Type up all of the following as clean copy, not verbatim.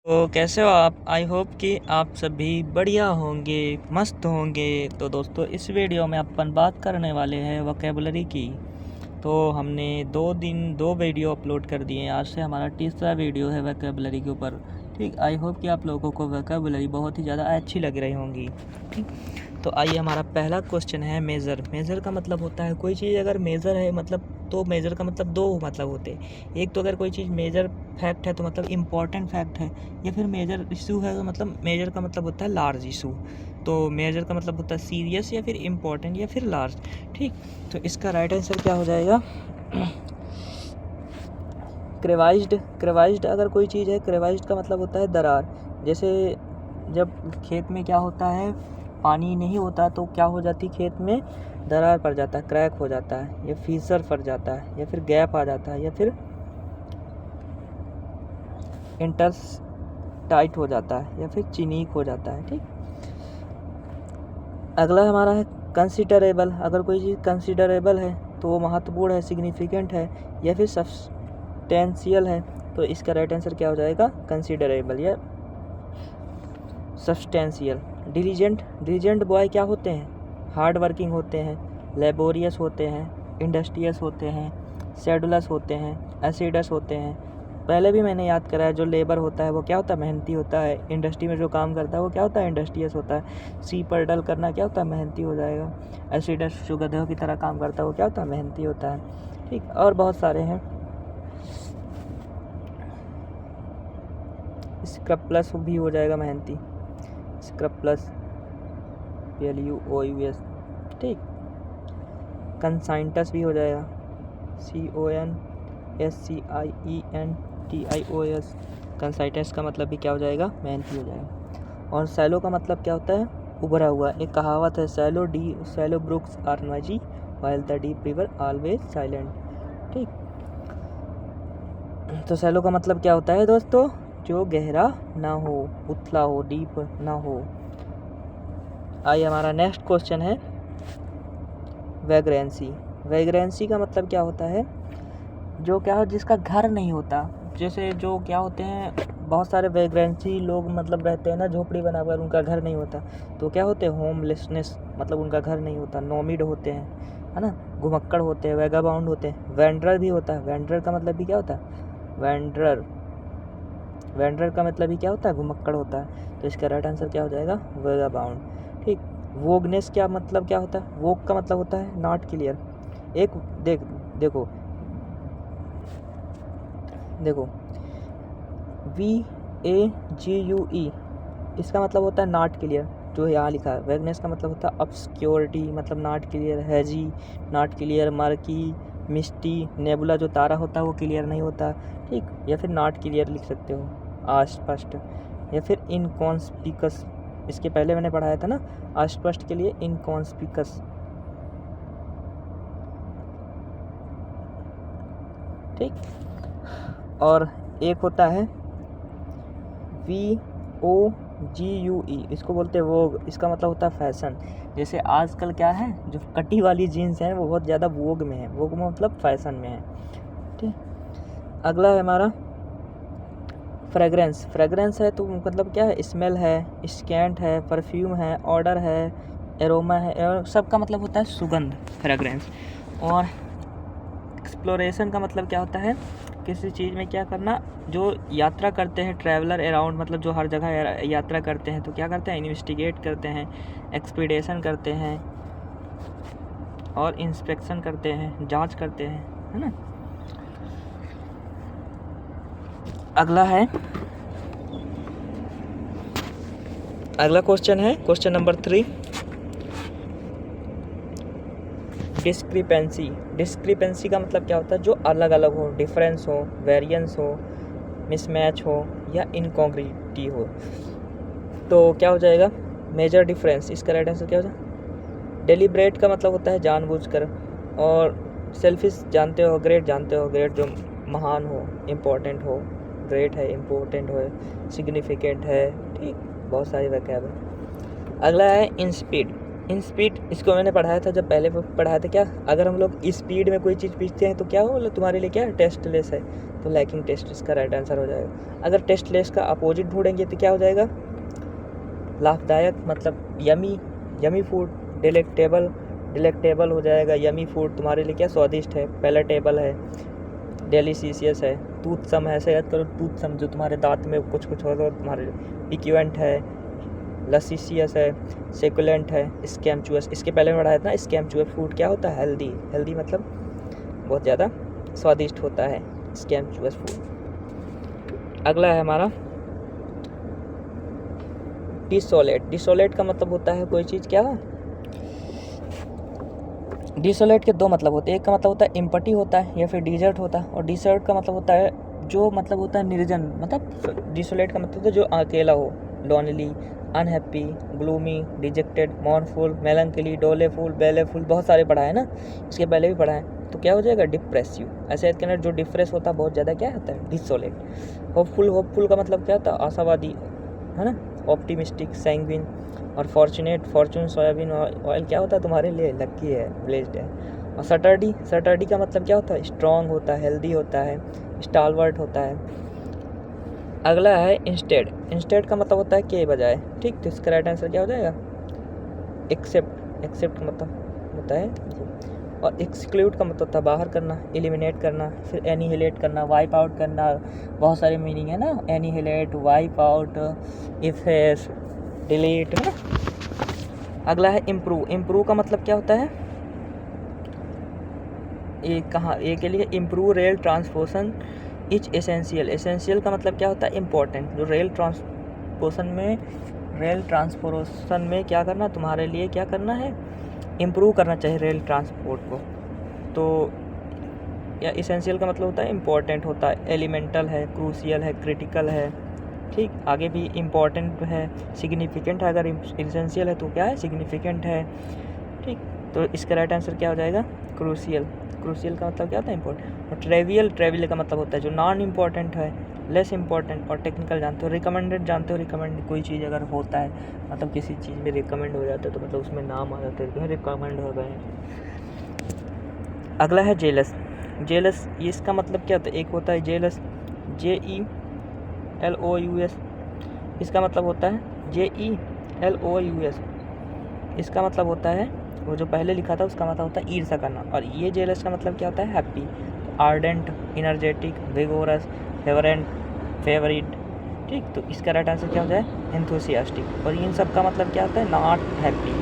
तो कैसे हो आप? आई होप कि आप सभी बढ़िया होंगे, मस्त होंगे। तो दोस्तों, इस वीडियो में अपन बात करने वाले हैं वोकेबुलरी की। तो हमने 2 वीडियो अपलोड कर दिए हैं। आज से हमारा तीसरा वीडियो है वोकेबुलरी के ऊपर। ठीक, आई होप कि आप लोगों को वोकेबुलरी बहुत ही ज़्यादा अच्छी लग रही होंगी। ठीक, तो आइए, हमारा पहला क्वेश्चन है मेज़र। मेज़र का मतलब होता है कोई चीज़ अगर मेज़र है मतलब, तो मेज़र का मतलब दो मतलब होते हैं। एक तो अगर कोई चीज़ मेजर फैक्ट है तो मतलब इम्पॉर्टेंट फैक्ट है, या फिर मेजर इशू है तो मतलब मेजर का मतलब होता है लार्ज इशू। तो मेजर का मतलब होता है सीरियस या फिर इम्पॉर्टेंट या फिर लार्ज। ठीक, तो इसका राइट आंसर क्या हो जाएगा? क्रेवाइज्ड। क्रेवाइज्ड अगर कोई चीज़ है, क्रेवाइज्ड का मतलब होता है दरार। जैसे जब खेत में क्या होता है, पानी नहीं होता तो क्या हो जाती खेत में, दरार पड़ जाता है, क्रैक हो जाता है, या फीसर पड़ जाता है, या फिर गैप आ जाता है, या फिर इंटर्स टाइट हो जाता है, या फिर चिनीक हो जाता है। ठीक, अगला हमारा है कंसिडरेबल। अगर कोई चीज़ कंसिडरेबल है तो वो महत्वपूर्ण है, सिग्निफिकेंट है, या फिर सब्सटेंशियल है। तो इसका राइट आंसर क्या हो जाएगा? कंसिडरेबल या सब्सटेंशियल। डिलीजेंट। डिलीजेंट बॉय क्या होते हैं? हार्ड वर्किंग होते हैं, लेबोरियस होते हैं, इंडस्ट्रियस होते हैं, शेड्यूलस होते हैं, एसिडस होते हैं। पहले भी मैंने याद कराया, जो लेबर होता है वो क्या होता है? मेहनती होता है। इंडस्ट्री में जो काम करता है वो क्या होता है? इंडस्ट्रियस होता है। सी पर डल करना क्या होता है? मेहनती हो जाएगा। एसिडस जो गधों की तरह काम करता है वो क्या होता है? मेहनती होता है। ठीक, और बहुत सारे हैं। स्क्रब प्लस भी हो जाएगा मेहनती, स्क्रब प्लस PLUOUS। ठीक, कंसाइंटस भी हो जाएगा, CONSCIENTIOS। कंसाइटस का मतलब भी क्या हो जाएगा? मेहनती हो जाएगा। और सैलो का मतलब क्या होता है? उभरा हुआ। एक कहावत है, shallow brooks are noisy while the deep river always silent. ठीक, तो सैलो का मतलब क्या होता है दोस्तों? जो गहरा ना हो, उथला हो, डीप ना हो। आइए, हमारा नेक्स्ट क्वेश्चन है वैग्रेंसी। वैग्रेंसी का मतलब क्या होता है? जो क्या हो, जिसका घर नहीं होता। जैसे जो क्या होते हैं, बहुत सारे वैग्रेंसी लोग मतलब रहते हैं ना, झोपड़ी बनाकर, उनका घर नहीं होता। तो क्या होते हैं? होमलेसनेस, मतलब उनका घर नहीं होता। नोमिड होते हैं, है ना, घुमक्कड़ होते हैं, वैगाबाउंड होते हैं। वेंडरर भी होता है। वेंडरर का मतलब भी क्या होता है? वेंडरर। वेंडरर का मतलब भी क्या होता है? घुमक्कड़ होता है। तो इसका राइट आंसर क्या हो जाएगा? वैगाबाउंड। ठीक, वोगनेस क्या मतलब क्या होता है? वोग का मतलब होता है नॉट क्लियर। एक देखो देखो VAGUE, इसका मतलब होता है नॉट क्लियर, जो यहाँ लिखा है। वैगनेस का मतलब होता है ऑब्सक्योरिटी, मतलब not clear. Hazy, not clear. Murky, misty. Nebula जो तारा होता है वो क्लियर नहीं होता। ठीक, या फिर नॉट क्लियर लिख सकते हो, अस्पष्ट। या फिर इनकॉन्स्पिकस, इसके पहले मैंने पढ़ाया था ना, अस्पष्ट के लिए इनकॉन्स्पिकस। ठीक, और एक होता है VOGUE, इसको बोलते हैं वोग। इसका मतलब होता है फैशन। जैसे आजकल क्या है, जो कटी वाली जीन्स है वो बहुत ज़्यादा वोग में है। वोग में मतलब फैशन में है। ठीक, अगला है हमारा फ्रेगरेंस। फ्रेगरेंस है तो मतलब क्या है? स्मेल है, स्कैंट है, परफ्यूम है, ऑर्डर है, एरोमा है। सबका मतलब होता है सुगंध, फ्रेगरेंस। और एक्सप्लोरेशन का मतलब क्या होता है? किसी चीज़ में क्या करना, जो यात्रा करते हैं, ट्रैवलर अराउंड, मतलब जो हर जगह यात्रा करते हैं तो क्या करते हैं? इन्वेस्टिगेट करते हैं, एक्सपीडिशन करते हैं, और इंस्पेक्शन करते हैं, जांच करते हैं, है ना। अगला क्वेश्चन है क्वेश्चन नंबर 3, डिस्क्रिपेंसी। डिस्क्रिपेंसी का मतलब क्या होता है? जो अलग अलग हो, डिफरेंस हो, वेरिएंस हो, मिसमैच हो, या इनकॉन्ग्रुइटी हो। तो क्या हो जाएगा? Major difference. इसका राइट आंसर क्या हो जाएगा? डेलिब्रेट का मतलब होता है जानबूझकर। और सेल्फिश जानते हो, ग्रेट जानते हो, ग्रेट जो महान हो, इम्पोर्टेंट हो। ग्रेट है, इम्पोर्टेंट हो, सिग्निफिकेंट है। ठीक, बहुत सारी वैकेब है। अगला है इंस्पीड। इन स्पीड, इसको मैंने पढ़ाया था जब पहले पढ़ाया था। क्या अगर हम लोग स्पीड में कोई चीज़ पूछते हैं तो क्या हो, मतलब तुम्हारे लिए क्या है, टेस्टलेस है, तो लैकिंग टेस्ट इसका राइट आंसर हो जाएगा। अगर टेस्टलेस का अपोजिट ढूंढेंगे तो क्या हो जाएगा, लाभदायक, मतलब yummy, yummy food. Delectable, delectable हो जाएगा। यमी फूड तुम्हारे लिए क्या, स्वादिष्ट है, पैलेटेबल है, डेलीशियस है। टूथसम है, ऐसे याद करो, टूथसम जो तुम्हारे दांत में कुछ कुछ होगा तुम्हारे लिए। पिक्वेंट है, लसीशियस है, सेकुलेंट है, स्कैम्चुअस। इसके पहले में पढ़ाया था ना, स्कैम्चुअस फूड क्या होता है, हेल्दी, हेल्दी मतलब बहुत ज़्यादा स्वादिष्ट होता है स्कैम्चुअस फूड। अगला है हमारा डिसोलेट। डिसोलेट का मतलब होता है कोई चीज़ क्या, डिसोलेट के दो मतलब होते हैं। एक का मतलब होता है एम्पटी होता है या फिर डिजर्ट होता है, और डिसर्ट का मतलब होता है जो मतलब होता है निर्जन। मतलब डिसोलेट का मतलब होता है जो अकेला हो, lonely, unhappy, gloomy, dejected, mournful, melancholy, doleful, baleful, बहुत सारे पढ़ा है ना, इसके पहले भी पढ़ा है। तो क्या हो जाएगा, डिप्रेसिव। ऐसे इसके अंदर जो डिप्रेस होता है बहुत ज़्यादा क्या होता है, डिसोलेट। होपफुल, होपफुल का मतलब क्या होता है, आशावादी, है ना, ऑप्टिमिस्टिक, सैंग्विन। और फॉर्चुनेट, फॉर्चून सोयाबीन ऑयल क्या होता है तुम्हारे लिए, लकी है, ब्लेस्ड है। और सटर्डी, सटर्डी का मतलब क्या होता है, स्ट्रॉन्ग होता है, हेल्दी होता है, स्टालवर्ट होता है। अगला है इंस्टेड। इंस्टेड का मतलब होता है के बजाय, ठीक। तो इसका राइट आंसर क्या हो जाएगा, एक्सेप्ट। एक्सेप्ट का मतलब होता है, और एक्सक्लूड का मतलब होता है बाहर करना, एलिमिनेट करना, फिर एनिहिलेट करना, वाइप आउट करना। बहुत सारे मीनिंग है ना, annihilate, wipe out, efface, delete, है ना। अगला है इम्प्रूव। इम्प्रूव का मतलब क्या होता है, ये कहाँ, ये के लिए improve rail transportation is essential. Essential का मतलब क्या होता है, इम्पोर्टेंट। जो रेल ट्रांसपोर्शन में, रेल ट्रांसपोर्शन में क्या करना, तुम्हारे लिए क्या करना है, इम्प्रूव करना चाहिए रेल ट्रांसपोर्ट को। तो या एसेंशियल का मतलब होता है इम्पोर्टेंट होता है, एलिमेंटल है, क्रूशियल है, क्रिटिकल है, ठीक। आगे भी इम्पॉर्टेंट है, सिग्निफिकेंट है। अगर एसेंशियल है तो क्या है, सिग्निफिकेंट है, ठीक। तो इसका राइट आंसर क्या हो जाएगा, क्रूशियल। क्रूशियल का मतलब क्या होता है, इंपॉर्टेंट। और ट्रेवियल, ट्रेवियल का मतलब होता है जो नॉन इम्पॉर्टेंट है, लेस इम्पॉर्टेंट। और टेक्निकल जानते हो, रिकमेंडेड जानते हो, रिकमेंड कोई चीज़ अगर होता है, मतलब किसी चीज़ में रिकमेंड हो जाता है तो मतलब उसमें नाम आ जाता है, रिकमेंड हो गए। अगला है जेलस। जेलस, इसका मतलब क्या होता है, एक होता है जेलस, JELOUS। इसका मतलब होता है JELOUS। इसका मतलब होता है, वो जो पहले लिखा था उसका मतलब होता है ईर्ष्या करना। और ये जेलस का मतलब क्या होता है, happy, ardent, energetic, vigorous, fervent, favourite, ठीक। तो इसका राइट आंसर क्या हो जाए, एंथुसियास्टिक। और इन सब का मतलब क्या होता है, नॉट हैप्पी,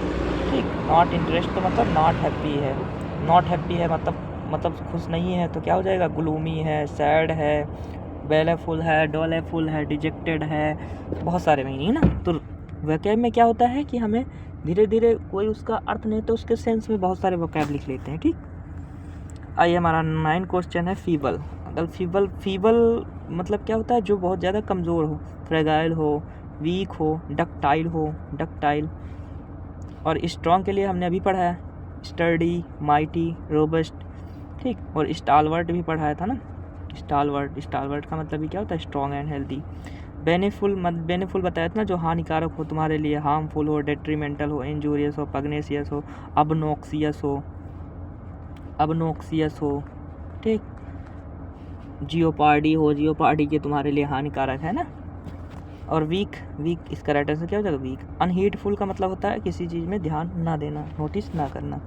ठीक। नॉट इंटरेस्ट तो मतलब नॉट हैप्पी है, नॉट हैप्पी है मतलब खुश नहीं है, तो क्या हो जाएगा, ग्लूमी है, सैड है, बेलेफुल है, डोलेफुल है, डिजेक्टेड है, बहुत सारे मीनिंग है ना। तो वोकैब में क्या होता है कि हमें धीरे धीरे कोई उसका अर्थ नहीं तो उसके सेंस में बहुत सारे वोकैब लिख लेते हैं, ठीक। आइए हमारा 9 क्वेश्चन है फीबल। अगर फीबल, फीबल मतलब क्या होता है, जो बहुत ज़्यादा कमज़ोर हो, फ्रेगाइल हो, वीक हो, डक्टाइल हो, डक्टाइल। और स्ट्रॉन्ग के लिए हमने अभी पढ़ा है, स्टर्डी, माइटी, रोबस्ट, ठीक। और स्टालवर्ट भी पढ़ाया था ना, स्टालवर्ट। स्टालवर्ट का मतलब भी क्या होता है, स्ट्रॉन्ग एंड हेल्दी। बेनिफुल, बेनिफुल बताया था ना, जो हानिकारक हो तुम्हारे लिए, हार्मफुल हो, डेट्रीमेंटल हो, इंजूरियस हो, पग्नेशियस हो, अबनॉक्सियस हो, अबनॉक्सियस हो, ठीक। जियोपार्डी हो, जियोपार्डी के तुम्हारे लिए हानिकारक है ना। और वीक, वीक इसका राइट आंसर क्या हो जाएगा, वीक। अनहीटफुल का मतलब होता है किसी चीज़ में ध्यान ना देना, नोटिस ना करना।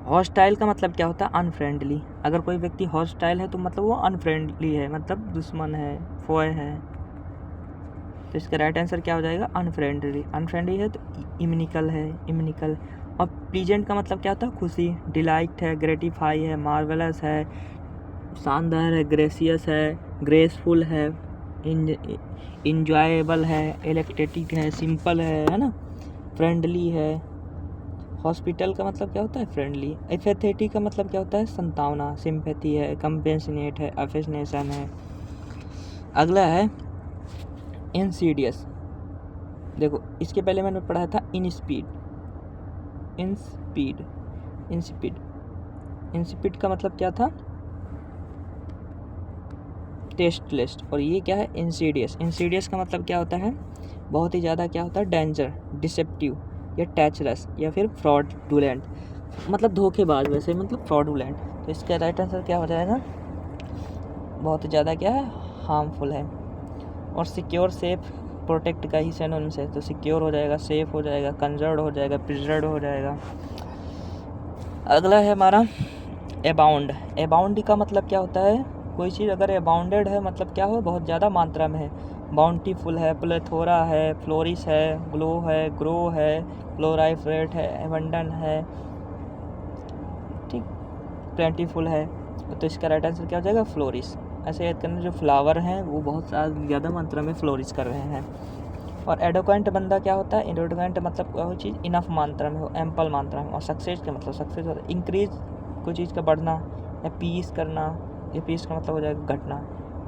हॉस्टाइल का मतलब क्या होता है, अनफ्रेंडली। अगर कोई व्यक्ति हॉस्टाइल है तो मतलब वो अनफ्रेंडली है, मतलब दुश्मन है, फोय है। तो इसका राइट आंसर क्या हो जाएगा, अनफ्रेंडली। अनफ्रेंडली है तो इम्निकल है, इम्निकल। और प्लीजेंट का मतलब क्या होता है, खुशी, डिलाइट है, ग्रेटिफाई है, मार्वेलस है, शानदार है, ग्रेसियस है, ग्रेसफुल है, इंजॉयबल है, इलेक्ट्रेटिक है, सिंपल है ना, फ्रेंडली है। हॉस्पिटल का मतलब क्या होता है, फ्रेंडली। एफेथेटिक का मतलब क्या होता है, संतावना, सिंपैथी है, कंपेंसनेट है, अफेक्शनेशन है। अगला है इंसीडियस। देखो इसके पहले मैंने पढ़ा था in speed, in speed, insipid. Insipid का मतलब क्या था, टेस्टलेस, और ये क्या है, इंसीडियस। इंसीडियस का मतलब क्या होता है, बहुत ही ज़्यादा क्या होता है, डेंजर, डिसेप्टिव या टैचलेस या फिर फ्रॉडुलेंट, मतलब धोखेबाज, वैसे मतलब फ्रॉडुलेंट। तो इसका राइट आंसर क्या हो जाएगा, बहुत ही ज़्यादा क्या है, हार्मफुल है। और सिक्योर, सेफ, प्रोटेक्ट का ही सिनोनिम्स है, तो सिक्योर हो जाएगा, सेफ हो जाएगा, कंजर्व हो जाएगा, प्रिजर्व हो जाएगा। अगला है हमारा अबाउंड। अबाउंड का मतलब क्या होता है, कोई चीज़ अगर अबाउंडेड है मतलब क्या हो, बहुत ज़्यादा मात्रा में है। बाउंटीफुल है, प्लेथोरा है, फ्लोरिश है, ग्लो है, ग्रो है, प्लोराइफरेट है, एबंडन है, ठीक, प्लेंटीफुल है। तो इसका राइट आंसर क्या हो जाएगा, फ्लोरिश। ऐसे याद करना, जो फ्लावर हैं वो बहुत ज़्यादा मात्रा में फ्लोरिश कर रहे हैं। और एडोक्वेंट बंदा क्या होता है, एडोक्वेंट मतलब कोई चीज़ इनफ मात्रा में हो, एम्पल मात्रा में। और सक्सेस का मतलब, सक्सेस होता है इंक्रीज, कोई चीज़ का बढ़ना, या पीस करना, या पीस का मतलब हो जाएगा घटना।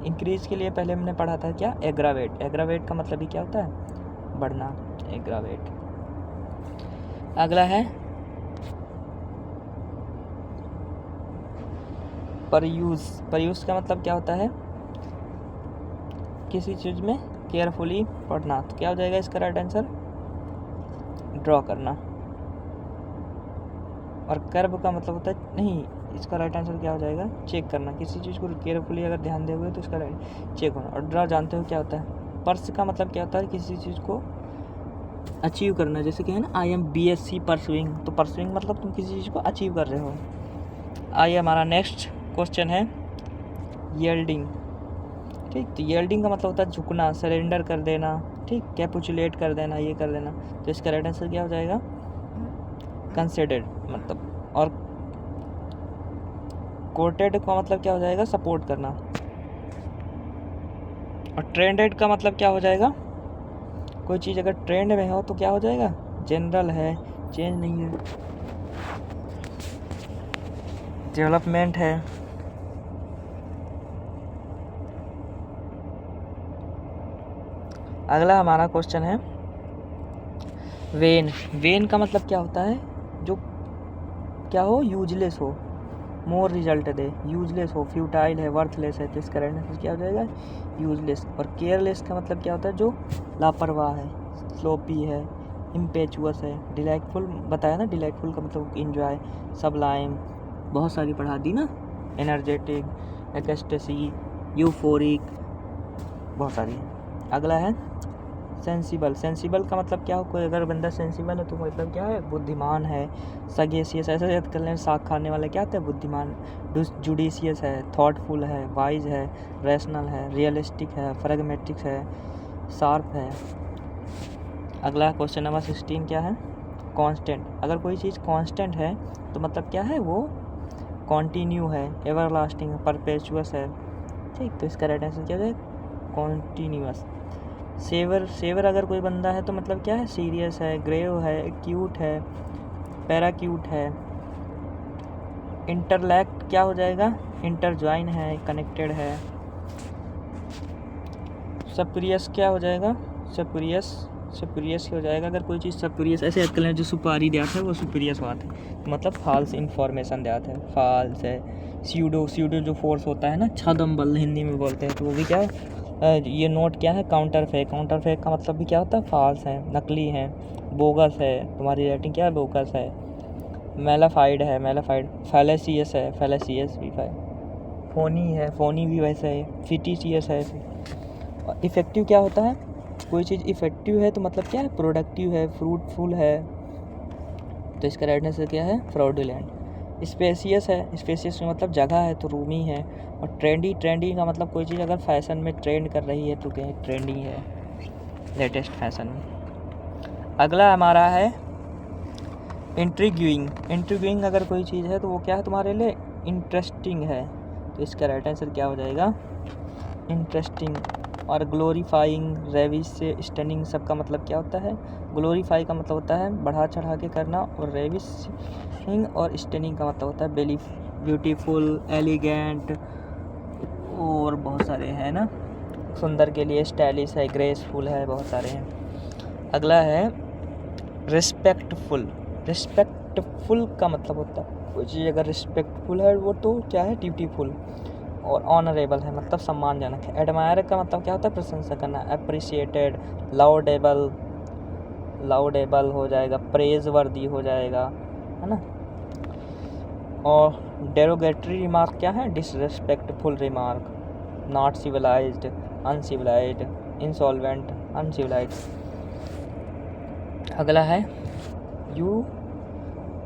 इंक्रीज के लिए पहले हमने पढ़ा था क्या, एग्रावेट। एग्रावेट का मतलब भी क्या होता है, बढ़ना, एग्रावेट। अगला है परयूज। परयूज का मतलब क्या होता है, किसी चीज़ में केयरफुली पढ़ना। तो क्या हो जाएगा इसका राइट आंसर, ड्रॉ करना। और कर्व का मतलब होता है, नहीं, इसका राइट आंसर क्या हो जाएगा, चेक करना। किसी चीज़ को केयरफुली अगर ध्यान दोगे तो इसका चेक होना। और ड्रॉ जानते हो क्या होता है, पर्स का मतलब क्या होता है, किसी चीज़ को अचीव करना। जैसे कि है ना, आई एम BSc परसुइंग, तो परसुइंग मतलब तुम किसी चीज़ को अचीव कर रहे हो। आइए हमारा नेक्स्ट क्वेश्चन है यील्डिंग, ठीक। तो यील्डिंग का मतलब होता है झुकना, सरेंडर कर देना, ठीक, कैपुचुलेट कर देना, ये कर देना। तो इसका राइट आंसर क्या हो जाएगा, कंसिडर्ड मतलब। और कोटेड का मतलब क्या हो जाएगा, सपोर्ट करना। और ट्रेंडेड का मतलब क्या हो जाएगा, कोई चीज़ अगर ट्रेंड में हो तो क्या हो जाएगा, जनरल है, चेंज नहीं है, डेवलपमेंट है। अगला हमारा क्वेश्चन है वेन। वेन का मतलब क्या होता है, जो क्या हो, यूजलेस हो, मोर रिजल्ट दे, यूजलेस हो, फ्यूटाइल है, वर्थलेस है। तो इसका राइट आंसर क्या हो जाएगा, यूजलेस। और केयरलेस का मतलब क्या होता है, जो लापरवाह है, स्लोपी है, इम्पेचुअस है, डिलाइटफुल बताया ना, डिलाइटफुल का मतलब इंजॉय, सबलाइम, बहुत सारी पढ़ा दी ना, एनर्जेटिक, एक्सटेसी, यूफोरिक, बहुत सारी है। अगला है सेंसिबल। सेंसिबल का मतलब क्या हो, कोई अगर बंदा सेंसिबल है तो मतलब क्या है, बुद्धिमान है। सगेसियस, ऐसे याद कर लें, साग खाने वाले क्या होते हैं, बुद्धिमान। जुडिशियस है, थॉटफुल है, वाइज है, रैशनल है, रियलिस्टिक है, प्रैग्मेटिक है, शार्प है। अगला क्वेश्चन नंबर 16 क्या है, कांस्टेंट। अगर कोई चीज़ कांस्टेंट है तो मतलब क्या है, वो कॉन्टीन्यू है, एवरलास्टिंग है, परपेचुअस है, ठीक। तो इसका राइट आंसर क्या है, कॉन्टीन्यूअस। सेवर, सेवर अगर कोई बंदा है तो मतलब क्या है, सीरियस है, ग्रेव है, क्यूट है, पैराक्यूट है। इंटरलैक्ट क्या हो जाएगा, इंटरज्वाइन है, कनेक्टेड है। सप्रियस क्या हो जाएगा, सप्रियस, सप्रियस हो जाएगा अगर कोई चीज़ सप्रियस, ऐसे याद कर लें, जो सुपारी देता है वो सुप्रियस बात है, तो मतलब फॉल्स इन्फॉर्मेशन देता है, फॉल्स है। स्यूडो, स्यूडो जो फोर्स होता है ना, छदम्बल हिंदी में बोलते हैं, तो वो भी क्या है, ये नोट क्या है, काउंटर फेक। काउंटर फेक का मतलब भी क्या होता है, फॉल्स है, नकली है। बोगस है, तुम्हारी राइटिंग क्या है, बोगस है। मेलाफाइड है, मेलाफाइड। फैलेसियस है, फैलेसियस भी है। फोनी है, फोनी भी वैसे है। फिटिशियस है। इफ़ेक्टिव क्या होता है, कोई चीज़ इफ़ेक्टिव है तो मतलब क्या है, प्रोडक्टिव है, फ्रूटफुल है। तो इसका राइट आंसर क्या है, फ्रॉडुलेंट। स्पेसियस है, स्पेसियस में मतलब जगह है तो रूमी है। और ट्रेंडी, ट्रेंडी का मतलब कोई चीज़ अगर फैशन में ट्रेंड कर रही है तो क्या ट्रेंडी है, लेटेस्ट फैशन में। अगला हमारा है इंट्रीग्यूइंग। इंट्रीग्यूइंग अगर कोई चीज़ है तो वो क्या है, तुम्हारे लिए इंटरेस्टिंग है। तो इसका राइट आंसर क्या हो जाएगा, इंटरेस्टिंग। और ग्लोरीफाइंग, रेविश से स्टनिंग, सबका मतलब क्या होता है, ग्लोरीफाई का मतलब होता है बढ़ा चढ़ा के करना, और रेविशिंग और स्टनिंग का मतलब होता है ब्यूटीफुल, एलिगेंट, और बहुत सारे हैं ना, सुंदर के लिए स्टाइलिश है, ग्रेसफुल है, बहुत सारे हैं। अगला है रिस्पेक्टफुल। रिस्पेक्टफुल का मतलब होता है कोई चीज़ अगर रिस्पेक्टफुल है वो तो क्या है, ड्यूटीफुल। और ऑनरेबल है मतलब सम्मानजनक है। एडमायर का मतलब क्या होता है? प्रशंसा करना। अप्रिशिएटेड, लाउडेबल, लाउडेबल हो जाएगा, प्रेज वर्दी हो जाएगा, है ना। और डेरोगेटरी रिमार्क क्या है? Disrespectful remark, not civilized, uncivilized, insolvent, uncivilized. अगला है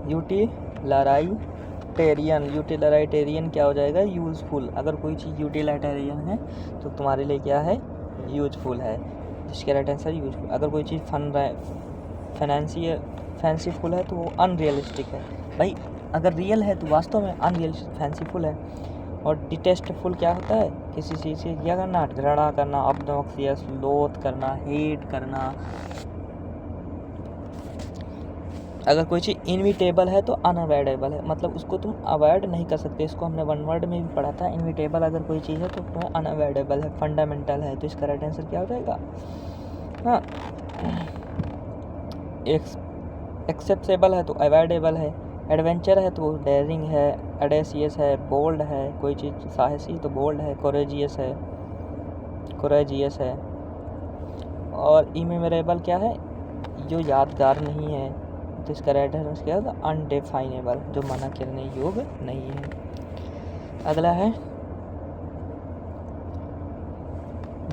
यूटिलराइटेरियन। यूटिलराइटेरियन क्या हो जाएगा? यूज़फुल। अगर कोई चीज़ यूटिलाइटेरियन है तो तुम्हारे लिए क्या है? यूजफुल है, जिसके राइट आंसर यूजफुल। अगर कोई चीज़ फैंसीफुल है तो वो अनरियलिस्टिक है। भाई अगर रियल है तो वास्तव में अनरियलिस्टिक, फैंसीफुल है। और डिटेस्टफुल क्या होता है? किसी चीज़ से क्या करना? घृणा करना, ऑब्नॉक्सियस, लोथ करना, हेट करना। अगर कोई चीज़ इनविटेबल है तो अनअवॉइडेबल है, मतलब उसको तुम अवॉइड नहीं कर सकते। इसको हमने वन वर्ड में भी पढ़ा था। इनविटेबल अगर कोई चीज़ है तो तुम्हें अनअवॉइडेबल है, फंडामेंटल है। तो इसका राइट आंसर क्या हो जाएगा? हाँ, एक्सेप्टेबल है तो अवॉइडेबल है। एडवेंचर है तो डेयरिंग है, ऑडेसियस है, बोल्ड है। कोई चीज़ साहसी तो बोल्ड है, कोरेजियस है, कोरेजियस है। और इमेमोरेबल क्या है? जो यादगार नहीं है। तो इसका राइट आंसर क्या होगा? अनडिफाइनेबल, जो मना करने योग्य नहीं है। अगला है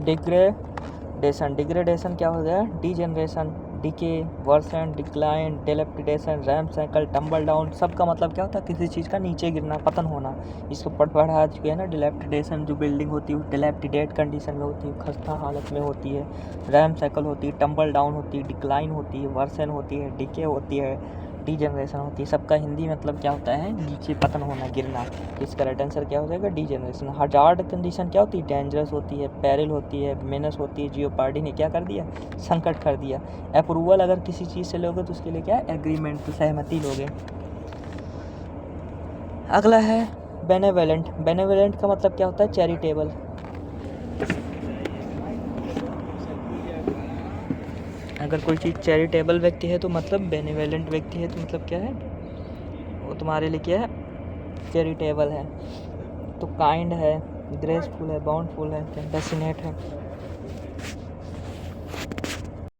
डिग्रेडेशन। डिग्रेडेशन क्या हो गया? Degeneration, decay, worsen, decline, dilapidation, ramp cycle, tumble down. सबका मतलब क्या होता है? किसी चीज़ का नीचे गिरना, पतन होना। इसको पढ़ा चुके हैं ना। डिलेपिडेशन जो बिल्डिंग होती है डिलेपिडेट कंडीशन में होती है, खस्ता हालत में होती है। रैम्प साइकिल होती है, टम्बल डाउन होती है, डिक्लाइन होती है, वर्सन होती है, डिके होती है, डीजनरेशन होती है। सबका हिंदी मतलब क्या होता है? नीचे पतन होना, गिरना। इसका राइट आंसर क्या हो जाएगा? डीजनरेशन। हजार्ड कंडीशन क्या होती है? डेंजरस होती है, पेरिल होती है, मेनस होती है। जियोपार्डी ने क्या कर दिया? संकट कर दिया। अप्रूवल अगर किसी चीज़ से लोगे तो उसके लिए क्या है? एग्रीमेंट, तो सहमति लोगे। अगला है बेनेवोलेंट। बेनेवोलेंट का मतलब क्या होता है? चैरिटेबल। अगर कोई चीज़ चैरिटेबल व्यक्ति है तो मतलब बेनेवोलेंट व्यक्ति है तो मतलब क्या है? वो तुम्हारे लिए क्या है? चैरिटेबल है। तो काइंड है, ग्रेसफुल है, बाउंडफुल है, कंपैशनेट है।